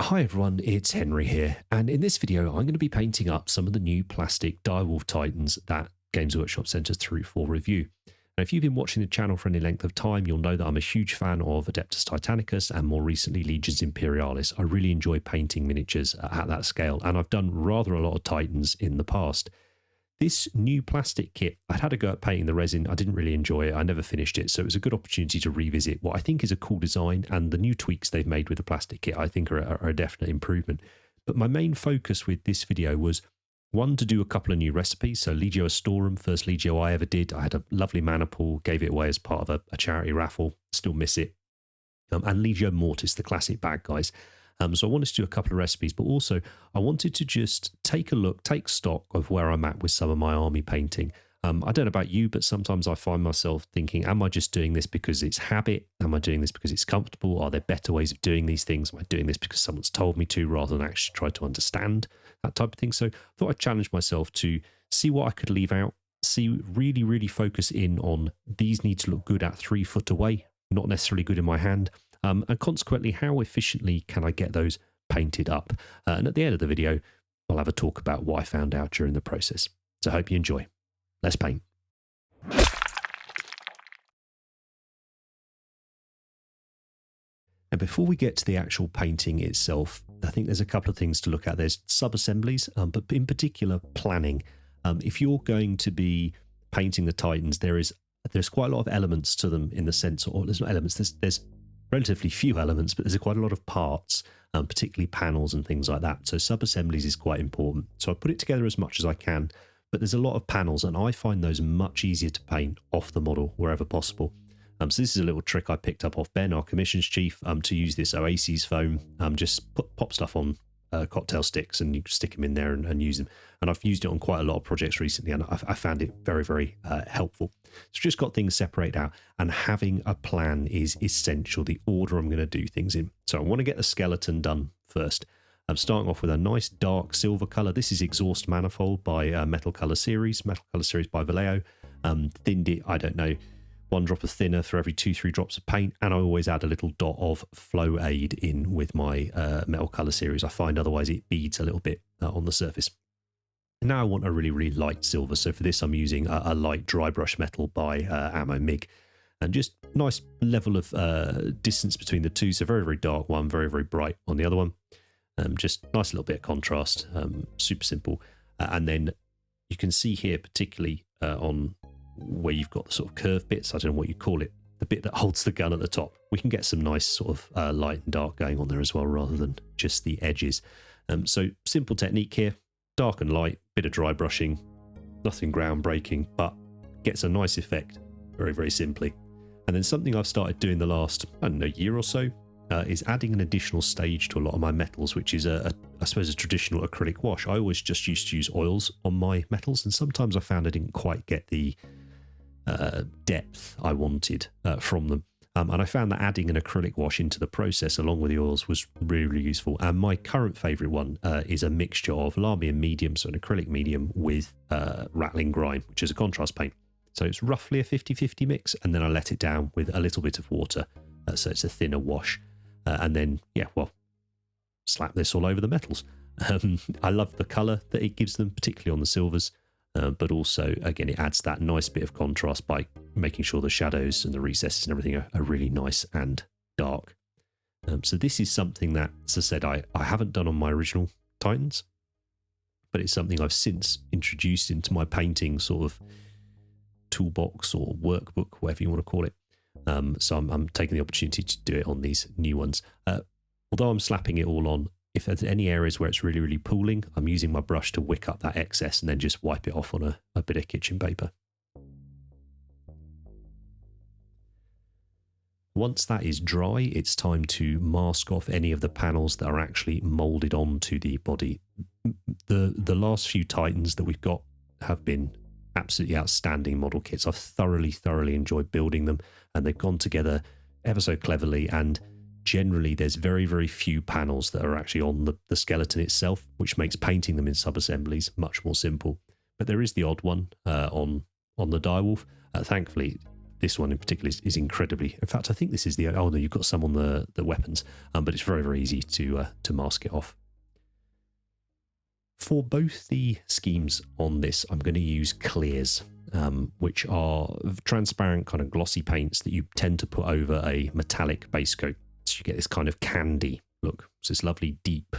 Hi everyone, it's Henry here, and in this video I'm going to be painting up some of the new plastic Direwolf Titans that Games Workshop sent us through for review. And if you've been watching the channel for any length of time, you'll know that I'm a huge fan of Adeptus Titanicus and more recently Legions Imperialis. I really enjoy painting miniatures at that scale, and I've done rather a lot of Titans in the past. This new plastic kit, I'd had a go at painting the resin. I didn't really enjoy it. I never finished it. So it was a good opportunity to revisit what I think is a cool design, and the new tweaks they've made with the plastic kit I think are a definite improvement. But my main focus with this video was, one, to do a couple of new recipes. So Legio Astorum, first Legio I ever did. I had a lovely mana pool, gave it away as part of a charity raffle. Still miss it. And Legio Mortis, the classic bad guys. So I wanted to do a couple of recipes, but also I wanted to just take a look, take stock of where I'm at with some of my army painting. I don't know about you, but sometimes I find myself thinking, am I just doing this because it's habit? Am I doing this because it's comfortable? Are there better ways of doing these things? Am I doing this because someone's told me to rather than actually try to understand that type of thing? So I thought I'd challenge myself to see what I could leave out, really focus in on these need to look good at 3 foot away, not necessarily good in my hand. And consequently, how efficiently can I get those painted up? And at the end of the video, I'll have a talk about what I found out during the process. So I hope you enjoy. Let's paint. And before we get to the actual painting itself, I think there's a couple of things to look at. There's sub-assemblies, but in particular, planning. If you're going to be painting the Titans, there's quite a lot of elements to them in the sense, or there's not elements, there's relatively few elements, but there's quite a lot of parts, particularly panels and things like that. So sub-assemblies is quite important. So I put it together as much as I can, but there's a lot of panels, and I find those much easier to paint off the model wherever possible. So this is a little trick I picked up off Ben, our commissions chief, to use this Oasis foam. Just pop stuff on cocktail sticks and you stick them in there and use them. And I've used it on quite a lot of projects recently, and I found it very helpful. So just got things separated out, and having a plan is essential, the order I'm going to do things in. So I want to get the skeleton done first. I'm starting off with a nice dark silver colour. This is Exhaust Manifold by Metal Colour Series by Vallejo. Thinned it, I don't know, 1 drop of thinner for every 2-3 drops of paint, and I always add a little dot of Flow Aid in with my Metal Colour Series. I find otherwise it beads a little bit on the surface. Now I want a really light silver, so for this I'm using a light Drybrush metal by Ammo MiG, and just nice level of distance between the two, so very dark one, very bright on the other one. Just nice little bit of contrast, super simple. And then you can see here, particularly on where you've got the sort of curved bits, I don't know what you call it, the bit that holds the gun at the top, we can get some nice sort of light and dark going on there as well, rather than just the edges. So simple technique here, dark and light, bit of dry brushing, nothing groundbreaking, but gets a nice effect very simply. And then something I've started doing the last, I don't know, year or so, is adding an additional stage to a lot of my metals, which is I suppose a traditional acrylic wash. I always just used to use oils on my metals, and sometimes I found I didn't quite get the depth I wanted from them. And I found that adding an acrylic wash into the process along with the oils was really useful. And my current favourite one is a mixture of Lahmian medium, so an acrylic medium, with Rattling Grime, which is a contrast paint. So it's roughly a 50-50 mix, and then I let it down with a little bit of water, so it's a thinner wash. And then, slap this all over the metals. I love the colour that it gives them, particularly on the silvers. But also, again, it adds that nice bit of contrast by making sure the shadows and the recesses and everything are really nice and dark. So this is something that, as I said, I haven't done on my original Titans, but it's something I've since introduced into my painting sort of toolbox or workbook, whatever you want to call it. So I'm taking the opportunity to do it on these new ones. Although I'm slapping it all on, if there's any areas where it's really pooling, I'm using my brush to wick up that excess and then just wipe it off on a bit of kitchen paper. Once that is dry, it's time to mask off any of the panels that are actually moulded onto the body. The last few Titans that we've got have been absolutely outstanding model kits. I've thoroughly enjoyed building them, and they've gone together ever so cleverly, and generally there's very few panels that are actually on the skeleton itself, which makes painting them in sub-assemblies much more simple. But there is the odd one on the direwolf. Thankfully, this one in particular is incredibly. In fact, I think this is the. Oh no, you've got some on the weapons, but it's very, very easy to mask it off. For both the schemes on this, I'm going to use clears, which are transparent kind of glossy paints that you tend to put over a metallic base coat. So you get this kind of candy look. So this lovely deep,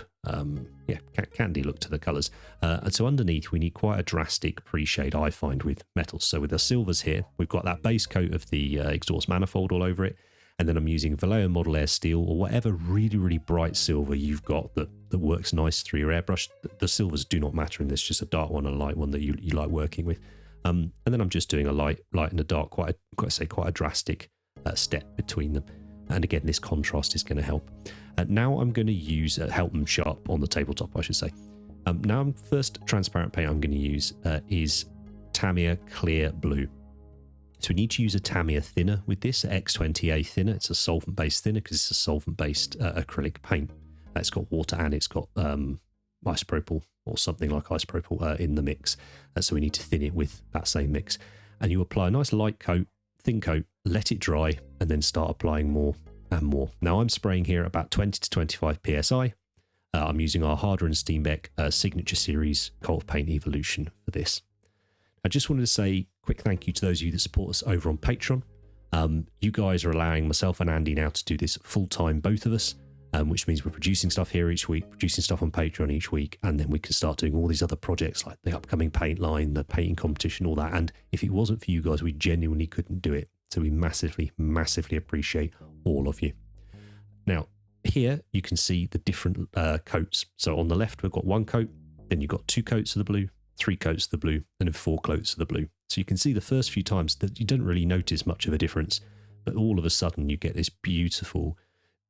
candy look to the colours. And so underneath we need quite a drastic pre-shade, I find, with metals. So with the silvers here, we've got that base coat of the exhaust manifold all over it. And then I'm using Vallejo Model Air Steel or whatever really, really bright silver you've got that works nice through your airbrush. The silvers do not matter in this, just a dark one and a light one that you like working with. And then I'm just doing a light and a dark, quite a drastic step between them. And again, this contrast is going to help. Now I'm going to use help them sharp on the tabletop, I should say. Now, first transparent paint I'm going to use is Tamiya Clear Blue. So we need to use a Tamiya thinner with this, X20A thinner. It's a solvent-based thinner because it's a solvent-based acrylic paint. It's got water and it's got isopropyl or something like isopropyl in the mix. So we need to thin it with that same mix. And you apply a nice light coat, thin coat, let it dry, and then start applying more and more. Now I'm spraying here about 20 to 25 PSI. I'm using our Harder and Steenbeck Signature Series Cold Paint Evolution for this. I just wanted to say quick thank you to those of you that support us over on Patreon. You guys are allowing myself and Andy now to do this full-time, both of us, which means we're producing stuff here each week, producing stuff on Patreon each week, and then we can start doing all these other projects like the upcoming paint line, the painting competition, all that. And if it wasn't for you guys, we genuinely couldn't do it. So we massively, massively appreciate all of you. Now, here you can see the different coats. So on the left, we've got one coat, then you've got 2 coats of the blue, 3 coats of the blue, and then 4 coats of the blue. So you can see the first few times that you don't really notice much of a difference, but all of a sudden you get this beautiful,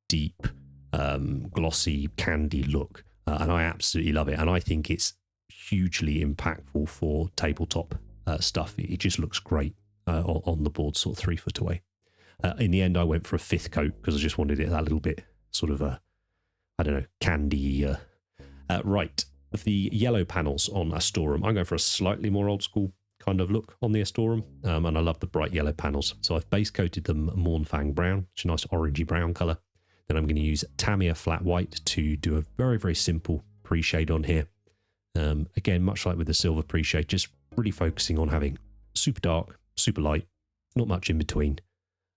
deep, glossy, candy look, and I absolutely love it. And I think it's hugely impactful for tabletop stuff. It just looks great on the board, sort of 3 foot away. In the end, I went for a 5th coat because I just wanted it that little bit sort of candy. Right. Of the yellow panels on Astorum, I'm going for a slightly more old school kind of look on the Astorum, and I love the bright yellow panels. So I've base coated them Mournfang Brown, which is a nice orangey brown colour. Then I'm going to use Tamiya Flat White to do a very, very simple pre-shade on here. Again, much like with the silver pre-shade, just really focusing on having super dark, super light, not much in between,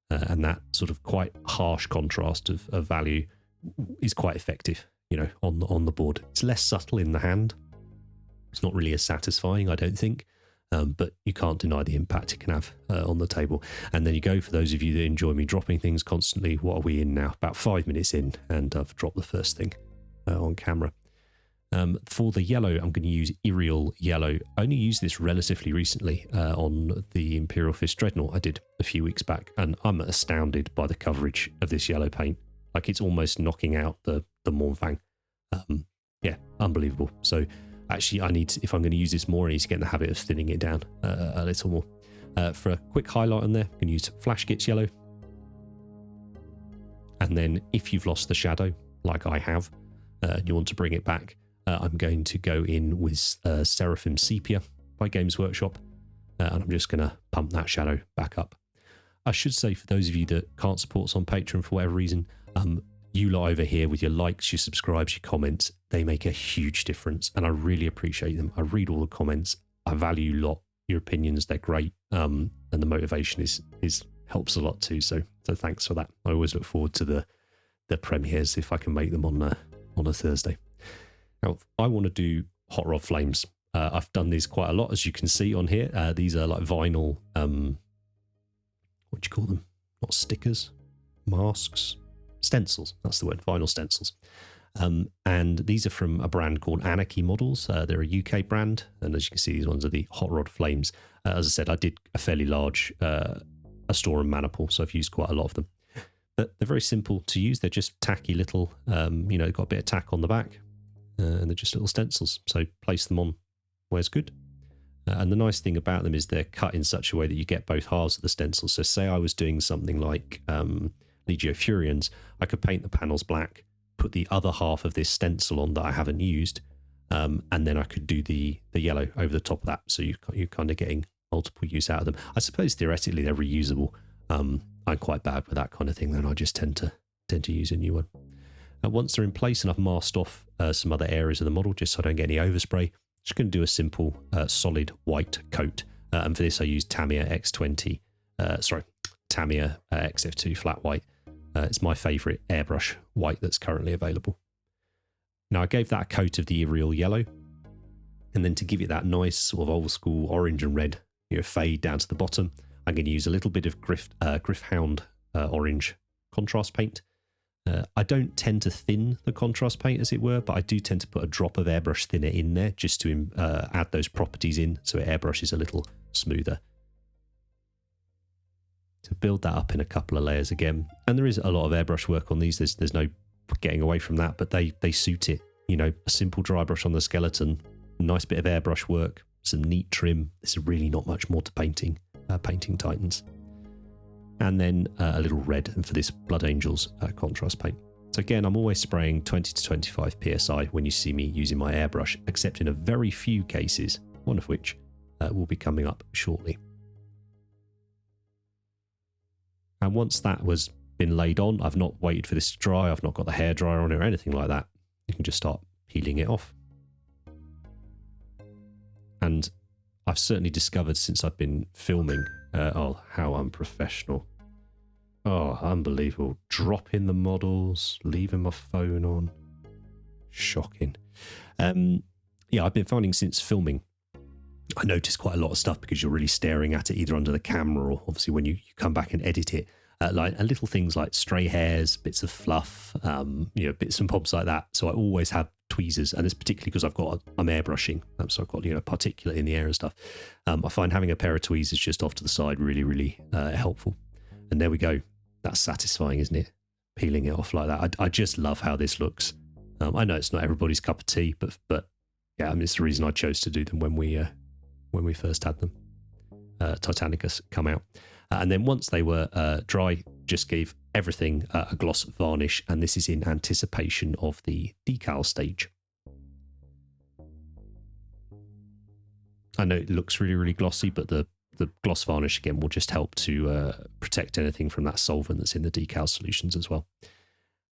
and that sort of quite harsh contrast of value is quite effective. You know, on the board. It's less subtle in the hand. It's not really as satisfying, I don't think, but you can't deny the impact it can have on the table. And then you go, for those of you that enjoy me dropping things constantly, what are we in now? About 5 minutes in, and I've dropped the first thing on camera. For the yellow, I'm going to use Yriel Yellow. I only used this relatively recently on the Imperial Fist Dreadnought I did a few weeks back, and I'm astounded by the coverage of this yellow paint. Like, it's almost knocking out the Mournfang. Yeah, unbelievable. So actually, if I'm going to use this more, I need to get in the habit of thinning it down a little more. For a quick highlight on there, I'm going to use Flashgitz Yellow. And then if you've lost the shadow, like I have, and you want to bring it back, I'm going to go in with Seraphim Sepia by Games Workshop, and I'm just going to pump that shadow back up. I should say, for those of you that can't support us on Patreon for whatever reason, you lot over here with your likes, your subscribes, your comments, they make a huge difference, and I really appreciate them. I read all the comments. I value a lot your opinions. They're great, and the motivation is helps a lot too. So thanks for that. I always look forward to the premieres if I can make them on a Thursday. Now, I want to do hot rod flames. I've done these quite a lot, as you can see on here. These are like vinyl. What do you call them? Not stickers, masks. Stencils, that's the word, vinyl stencils. And these are from a brand called Anarchy Models. They're a UK brand, and as you can see, these ones are the hot rod flames. As I said, I did a fairly large Astorum maniple, so I've used quite a lot of them. But they're very simple to use. They're just tacky little, they've got a bit of tack on the back, and they're just little stencils. So place them on where's good. And the nice thing about them is they're cut in such a way that you get both halves of the stencil. So say I was doing something like Legio Furians, I could paint the panels black, put the other half of this stencil on that I haven't used, and then I could do the yellow over the top of that. So you're kind of getting multiple use out of them. I suppose theoretically they're reusable, I'm quite bad with that kind of thing, then I just tend to use a new one. Once they're in place and I've masked off some other areas of the model just so I don't get any overspray, just going to do a simple solid white coat. And for this I use Tamiya X20, Tamiya XF2 flat white. It's my favourite airbrush white that's currently available. Now I gave that a coat of the Yriel Yellow, and then to give it that nice sort of old school orange and red fade down to the bottom, I'm going to use a little bit of Gryphound Orange contrast paint. I don't tend to thin the contrast paint, as it were, but I do tend to put a drop of airbrush thinner in there just to add those properties in so it airbrushes a little smoother. To build that up in a couple of layers again, and there is a lot of airbrush work on these, there's no getting away from that, but they suit it. A simple dry brush on the skeleton, a nice bit of airbrush work, some neat trim. There's really not much more to painting Titans. And then a little red, and for this Blood Angels contrast paint. So again, I'm always spraying 20 to 25 psi when you see me using my airbrush, except in a very few cases, one of which will be coming up shortly. And once that was been laid on, I've not waited for this to dry, I've not got the hairdryer on it or anything like that. You can just start peeling it off. And I've certainly discovered since I've been filming, oh, how unprofessional. Oh, unbelievable. Dropping the models, leaving my phone on. Shocking. Yeah, I've been finding since filming, I notice quite a lot of stuff because you're really staring at it either under the camera or obviously when you come back and edit it. Like little things like stray hairs, bits of fluff, bits and bobs like that. So I always have tweezers, and it's particularly because I'm airbrushing, so I've got particulate in the air and stuff. I find having a pair of tweezers just off to the side really, really helpful. And there we go. That's satisfying, isn't it? Peeling it off like that. I just love how this looks. I know it's not everybody's cup of tea, but yeah, it's the reason I chose to do them when we first had them. Titanicus come out. And then once they were dry, just gave everything a gloss varnish, and this is in anticipation of the decal stage. I know it looks really, really glossy, but the gloss varnish again will just help to protect anything from that solvent that's in the decal solutions as well.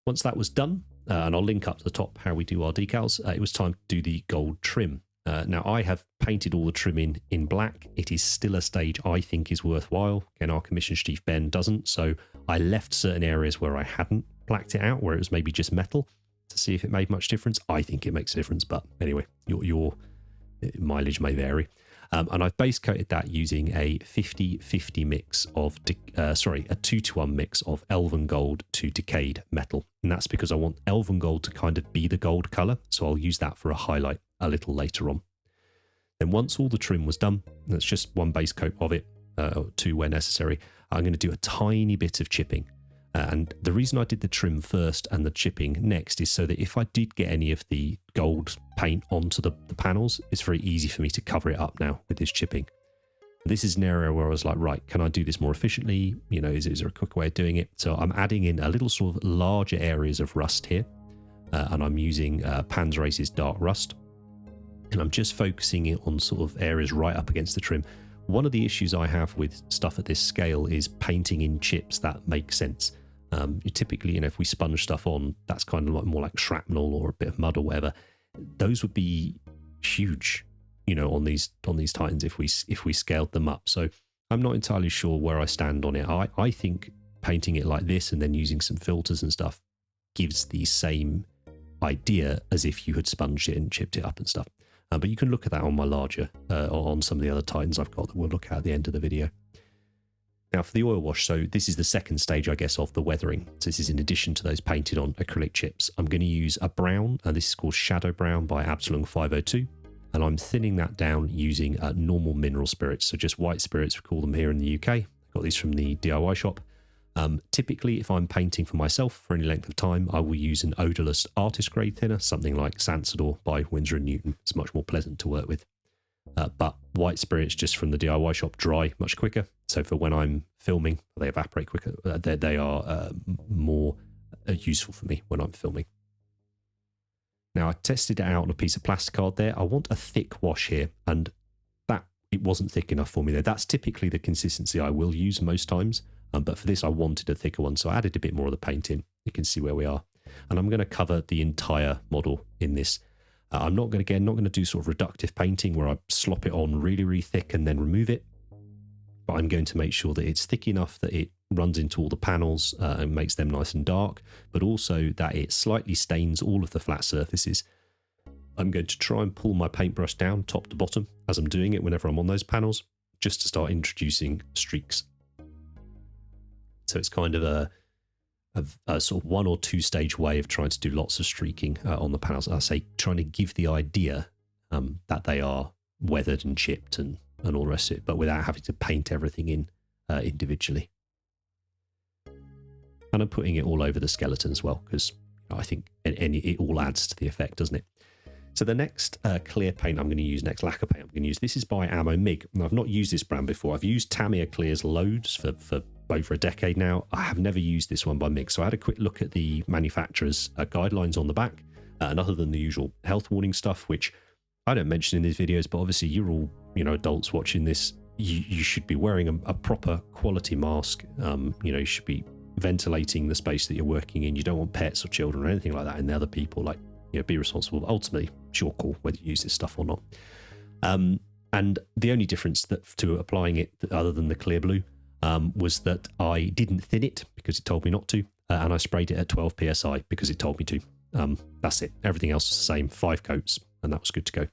Once that was done, and I'll link up to the top how we do our decals, it was time to do the gold trim. Now, I have painted all the trim in black. It is still a stage I think is worthwhile. Again, our commissions chief Ben doesn't, so I left certain areas where I hadn't blacked it out, where it was maybe just metal, to see if it made much difference. I think it makes a difference, but anyway, your mileage may vary. And I've base coated that using a 50-50 mix of, a 2-to-1 mix of Elven Gold to Decayed Metal. And that's because I want Elven Gold to kind of be the gold colour, so I'll use that for a highlight a little later on. Then once all the trim was done, that's just one base coat of it, or two where necessary, I'm going to do a tiny bit of chipping. And the reason I did the trim first and the chipping next is so that if I did get any of the gold paint onto the panels, it's very easy for me to cover it up now with this chipping. This is an area where I was like, right, can I do this more efficiently? Is there a quick way of doing it? So I'm adding in a little sort of larger areas of rust here, and I'm using Pan's Race's Dark Rust. And I'm just focusing it on sort of areas right up against the trim. One of the issues I have with stuff at this scale is painting in chips that make sense. Typically, if we sponge stuff on, that's kind of more like shrapnel or a bit of mud or whatever. Those would be huge, on these Titans if we scaled them up. So I'm not entirely sure where I stand on it. I think painting it like this and then using some filters and stuff gives the same idea as if you had sponged it and chipped it up and stuff. But you can look at that on my larger, on some of the other Titans I've got that we'll look at the end of the video. Now for the oil wash, so this is the second stage, I guess, of the weathering. So this is in addition to those painted on acrylic chips. I'm going to use a brown, and this is called Shadow Brown by Absalom 502. And I'm thinning that down using normal mineral spirits. So just white spirits, we call them here in the UK. I got these from the DIY shop. Typically, if I'm painting for myself for any length of time, I will use an odorless artist grade thinner, something like Sansador by Winsor & Newton. It's much more pleasant to work with. But white spirits just from the DIY shop dry much quicker. So for when I'm filming, they evaporate quicker. They are more useful for me when I'm filming. Now I tested it out on a piece of plastic card there. I want a thick wash here, and it wasn't thick enough for me there. That's typically the consistency I will use most times. But for this, I wanted a thicker one, so I added a bit more of the paint in. You can see where we are. And I'm going to cover the entire model in this. I'm not going to do sort of reductive painting where I slop it on really, really thick and then remove it. But I'm going to make sure that it's thick enough that it runs into all the panels and makes them nice and dark, but also that it slightly stains all of the flat surfaces. I'm going to try and pull my paintbrush down top to bottom as I'm doing it whenever I'm on those panels, just to start introducing streaks. So it's kind of a sort of 1 or 2 stage way of trying to do lots of streaking on the panels. I say trying to give the idea that they are weathered and chipped and all the rest of it, but without having to paint everything in individually. And I'm putting it all over the skeleton as well, because I think it all adds to the effect, doesn't it? So the next clear paint I'm going to use, next lacquer paint I'm going to use, this is by Ammo MIG. And I've not used this brand before. I've used Tamiya clears loads for over a decade now. I have never used this one by MIG. So I had a quick look at the manufacturer's guidelines on the back, and other than the usual health warning stuff, which I don't mention in these videos, but obviously you're all, adults watching this. You should be wearing a proper quality mask. You should be ventilating the space that you're working in. You don't want pets or children or anything like that in the other people. Be responsible. But ultimately, it's your call whether you use this stuff or not. And the only difference to applying it, other than the clear blue, was that I didn't thin it because it told me not to, and I sprayed it at 12 psi because it told me to. That's it. Everything else is the same. 5 coats, and that was good to go.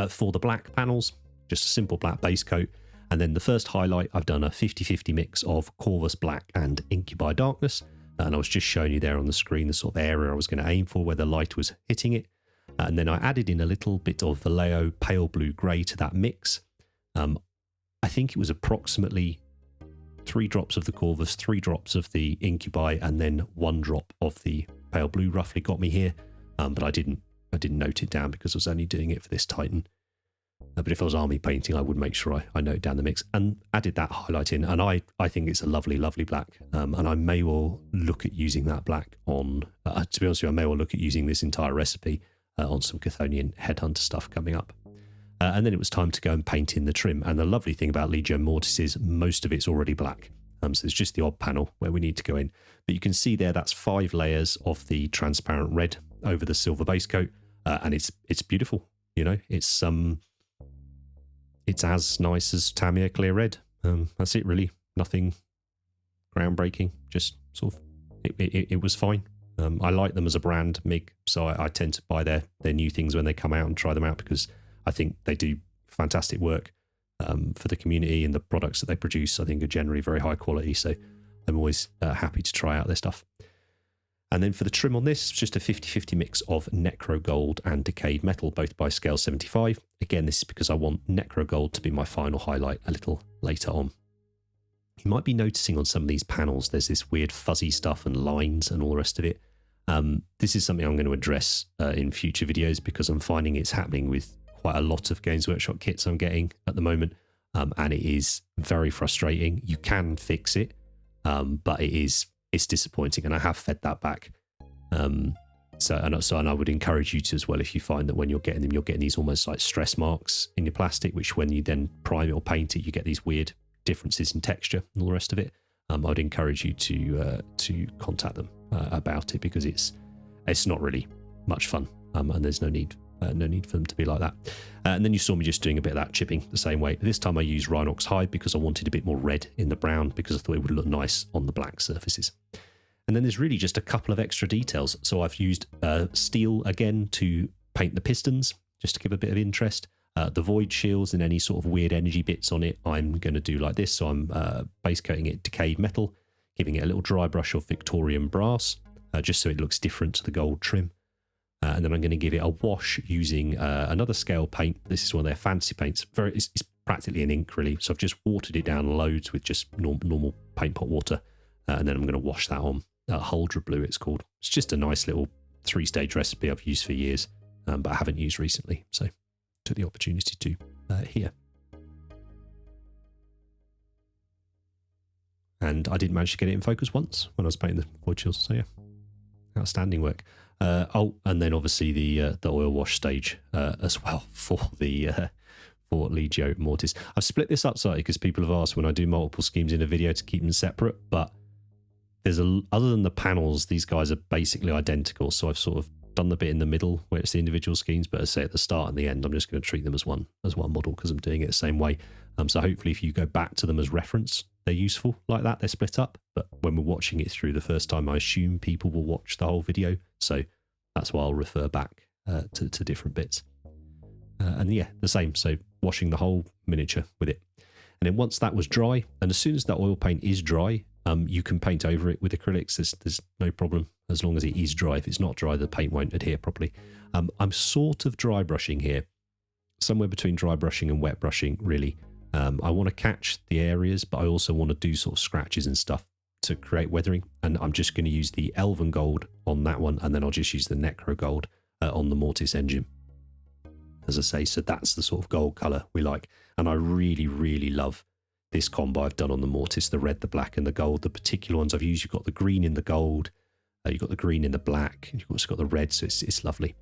For the black panels, just a simple black base coat. And then the first highlight, I've done a 50-50 mix of Corvus Black and Incubi Darkness. And I was just showing you there on the screen the sort of area I was going to aim for where the light was hitting it. And then I added in a little bit of Vallejo pale blue grey to that mix. I think it was approximately 3 drops of the Corvus, 3 drops of the Incubi, and then 1 drop of the pale blue roughly got me here. But I didn't note it down because I was only doing it for this Titan. But if I was army painting, I would make sure I note down the mix and added that highlight in. And I think it's a lovely, lovely black. And I may well look at using that black on, to be honest with you, I may well look at using this entire recipe on some Chthonian Headhunter stuff coming up. And then it was time to go and paint in the trim. And the lovely thing about Legio Mortis is most of it's already black. So it's just the odd panel where we need to go in. But you can see there, that's 5 layers of the transparent red over the silver base coat. And it's beautiful. It's as nice as Tamiya clear red. That's it really. Nothing groundbreaking. Just sort of, it was fine. I like them as a brand, MIG, so I tend to buy their new things when they come out and try them out because I think they do fantastic work for the community, and the products that they produce I think are generally very high quality, so I'm always happy to try out their stuff. And then for the trim on this, it's just a 50-50 mix of Necro Gold and Decayed Metal, both by scale 75. Again, this is because I want Necro Gold to be my final highlight a little later on. You might be noticing on some of these panels, there's this weird fuzzy stuff and lines and all the rest of it. This is something I'm going to address in future videos because I'm finding it's happening with quite a lot of Games Workshop kits I'm getting at the moment. And it is very frustrating. You can fix it, but it's disappointing, and I have fed that back. And I would encourage you to as well, if you find that when you're getting them, you're getting these almost like stress marks in your plastic, which when you then prime it or paint it, you get these weird differences in texture and all the rest of it. I'd encourage you to contact them about it because it's not really much fun, and there's no need for them to be like that. And then you saw me just doing a bit of that chipping the same way. This time I used Rhinox Hide because I wanted a bit more red in the brown because I thought it would look nice on the black surfaces. And then there's really just a couple of extra details. So I've used steel again to paint the pistons, just to give a bit of interest. The void shields and any sort of weird energy bits on it, I'm going to do like this. So I'm base coating it Decayed Metal, giving it a little dry brush of Victorian brass, just so it looks different to the gold trim. And then I'm going to give it a wash using another scale paint. This is one of their fancy paints. It's practically an ink really. So I've just watered it down loads with just normal paint pot water. And then I'm going to wash that on. Huldra Blue it's called. It's just a nice little 3-stage recipe I've used for years, but I haven't used recently. So took the opportunity to here. And I did manage to get it in focus once when I was painting the void shields. So yeah, outstanding work. And then obviously the oil wash stage as well for the for Legio Mortis. I've split this up slightly because people have asked when I do multiple schemes in a video to keep them separate, but there's other than the panels, these guys are basically identical, so I've sort of done the bit in the middle where it's the individual schemes, but as I say at the start and the end, I'm just going to treat them as one model because I'm doing it the same way. So hopefully if you go back to them as reference, they're useful like that. They're split up, but when we're watching it through the first time, I assume people will watch the whole video, so that's why I'll refer back to different bits. And yeah, the same. So washing the whole miniature with it. And then once that was dry, and as soon as that oil paint is dry, you can paint over it with acrylics. There's no problem as long as it is dry. If it's not dry, the paint won't adhere properly. I'm sort of dry brushing here, somewhere between dry brushing and wet brushing, really. I want to catch the areas, but I also want to do sort of scratches and stuff to create weathering. And I'm just going to use the Elven Gold on that one, and then I'll just use the Necro Gold on the Mortis engine. As I say, so that's the sort of gold colour we like. And I really, really love this combo I've done on the Mortis, the red, the black and the gold. The particular ones I've used, you've got the green in the gold, you've got the green in the black, and you've also got the red, so it's lovely.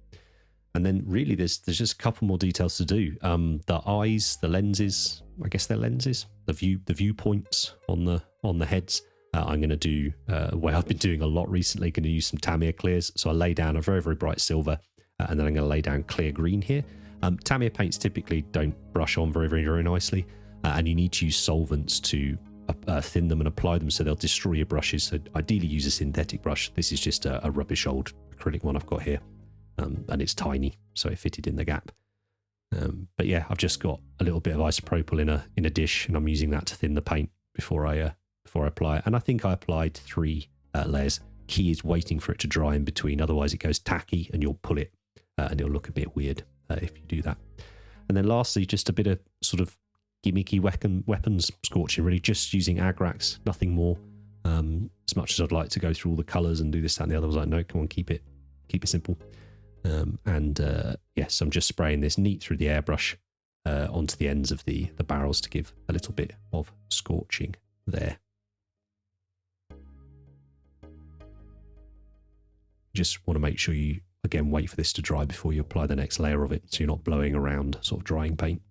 And then really there's just a couple more details to do. The eyes, the lenses, I guess they're lenses, the viewpoints on the heads. I'm going to do a way I've been doing a lot recently, going to use some Tamiya clears. So I lay down a very, very bright silver, and then I'm going to lay down clear green here. Tamiya paints typically don't brush on very, very, very nicely, and you need to use solvents to thin them and apply them so they'll destroy your brushes. So ideally use a synthetic brush. This is just a rubbish old acrylic one I've got here, and it's tiny, so it fitted in the gap. But yeah, I've just got a little bit of isopropyl in a dish, and I'm using that to thin the paint before I apply it. And I think I applied 3 layers. Key is waiting for it to dry in between, otherwise it goes tacky and you'll pull it and it'll look a bit weird if you do that. And then lastly, just a bit of sort of gimmicky weapons scorching, really just using Agrax, nothing more. As much as I'd like to go through all the colours and do this, that and the other, I was like, no, come on, keep it simple. Yes, I'm just spraying this neat through the airbrush onto the ends of the barrels to give a little bit of scorching there. Just want to make sure you, again, wait for this to dry before you apply the next layer of it, so you're not blowing around sort of drying paint.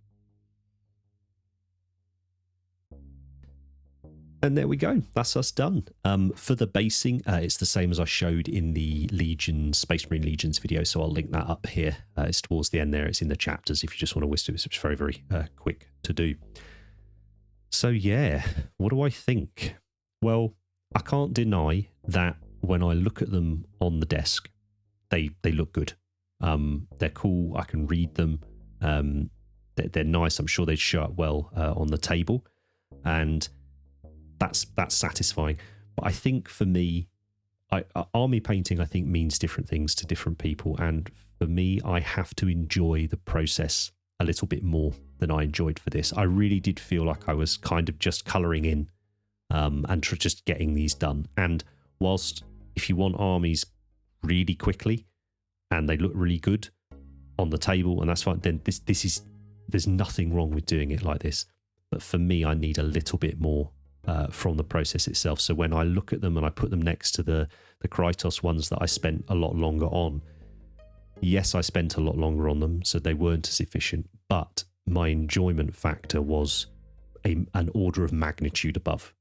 And there we go. That's us done. For the basing, it's the same as I showed in the Legion, Space Marine Legions video, so I'll link that up here. It's towards the end there. It's in the chapters if you just want to whisk it. It's very, very quick to do. So yeah, what do I think? Well, I can't deny that when I look at them on the desk, they look good. They're cool. I can read them. They're nice. I'm sure they'd show up well on the table, and that's satisfying. But I think for me, army painting, I think, means different things to different people. And for me, I have to enjoy the process a little bit more than I enjoyed for this. I really did feel like I was kind of just colouring in and just getting these done. And whilst if you want armies really quickly and they look really good on the table, and that's fine, then there's nothing wrong with doing it like this. But for me, I need a little bit more from the process itself. So when I look at them and I put them next to the Krytos ones that I spent a lot longer on, yes, I spent a lot longer on them, so they weren't as efficient, but my enjoyment factor was an order of magnitude above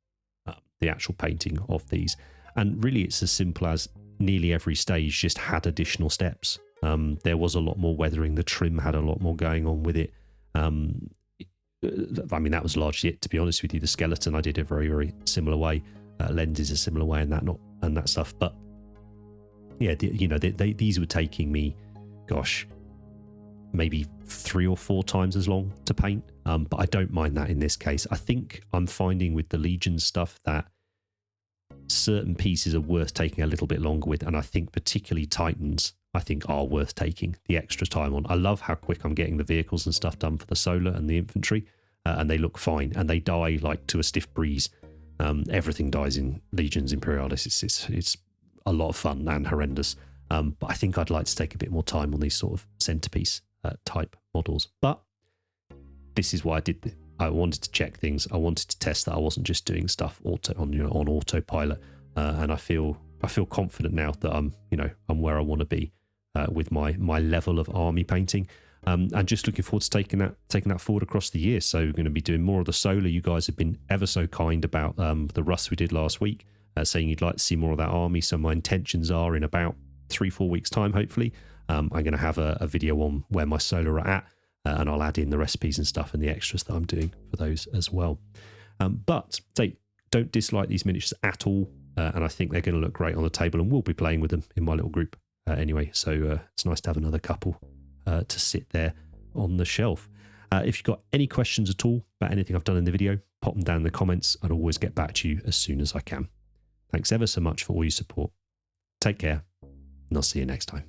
the actual painting of these. And really, it's as simple as nearly every stage just had additional steps. There was a lot more weathering. The trim had a lot more going on with it. I mean, that was largely it, to be honest with you. The skeleton I did a very, very similar way. Lenses a similar way, and that stuff. But yeah, these were taking me, gosh, maybe 3 or 4 times as long to paint. But I don't mind that in this case. I think I'm finding with the Legion stuff that certain pieces are worth taking a little bit longer with, and I think particularly Titans, I think, are worth taking the extra time on. I love how quick I'm getting the vehicles and stuff done for the solar and the infantry, and they look fine, and they die like to a stiff breeze. Everything dies in Legiones Imperialis. It's a lot of fun and horrendous, but I think I'd like to take a bit more time on these sort of centerpiece type models. But this is why I did this. I wanted to check things. I wanted to test that I wasn't just doing stuff on autopilot, and I feel confident now that I'm where I want to be with my level of army painting. And just looking forward to taking that forward across the year. So we're going to be doing more of the solar. You guys have been ever so kind about the Rust we did last week, saying you'd like to see more of that army. So my intentions are in about 3-4 weeks' time, hopefully, I'm going to have a video on where my solar are at, and I'll add in the recipes and stuff and the extras that I'm doing for those as well. But don't dislike these miniatures at all, and I think they're going to look great on the table, and we'll be playing with them in my little group anyway. So it's nice to have another couple to sit there on the shelf. If you've got any questions at all about anything I've done in the video, pop them down in the comments. I'd always get back to you as soon as I can. Thanks ever so much for all your support. Take care, and I'll see you next time.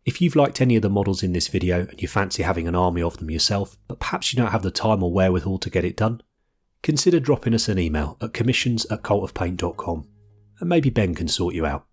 If you've liked any of the models in this video and you fancy having an army of them yourself, but perhaps you don't have the time or wherewithal to get it done, consider dropping us an email at commissions@cultofpaint.com, and maybe Ben can sort you out.